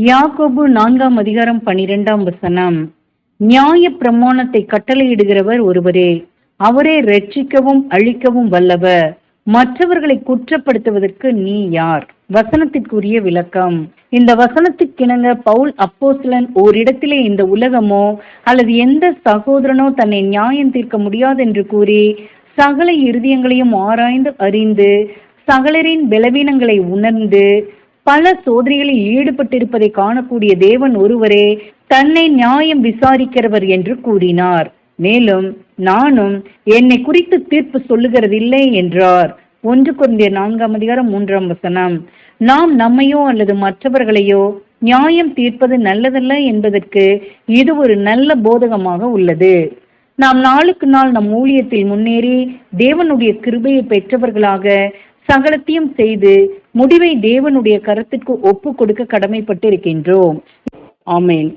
யாக்கோபு 4:12. நியாய பிரமாணத்தை கட்டளையிடுகிறவர் ஒருவரே, அவரே ரட்சிக்கவும் அழிக்கவும் வல்லவர். மற்றவர்களை குற்றப்படுத்துவதற்கு நீ யார்? வசனத்திற்குரிய விளக்கம். இந்த வசனத்திற்கிணங்க பவுல் அப்போஸ்தலன் ஓரிடத்திலே இந்த உலகமோ அல்லது எந்த சகோதரனோ தன்னை நியாயம் தீர்க்க முடியாது என்று கூறி சகல இருதயங்களையும் ஆராய்ந்து அறிந்து சகலரின் பலவீனங்களை உணர்ந்து பல சோதனைகளில் ஈடுபட்டிருப்பதை காணக்கூடிய தேவன் ஒருவரே தன்னை நியாயம் விசாரிக்கிறவர் என்று கூறினார். மேலும் நானும் என்னை குறித்து தீர்ப்பு சொல்லுகிறதில்லை என்றார். 1 கொரிந்தியர் 4:3. நாம் நம்மையோ அல்லது மற்றவர்களையோ நியாயம் தீர்ப்பது நல்லதல்ல என்பதற்கு இது ஒரு நல்ல போதகமாக உள்ளது. நாம் நாளுக்கு நாள் நம் ஊழியத்தில் முன்னேறி தேவனுடைய கிருபையை பெற்றவர்களாக சகலத்தையும் செய்து முடிவை தேவனுடைய கரத்திற்கு ஒப்பு கொடுக்க கடமைப்பட்டு இருக்கின்றோம். ஆமேன்.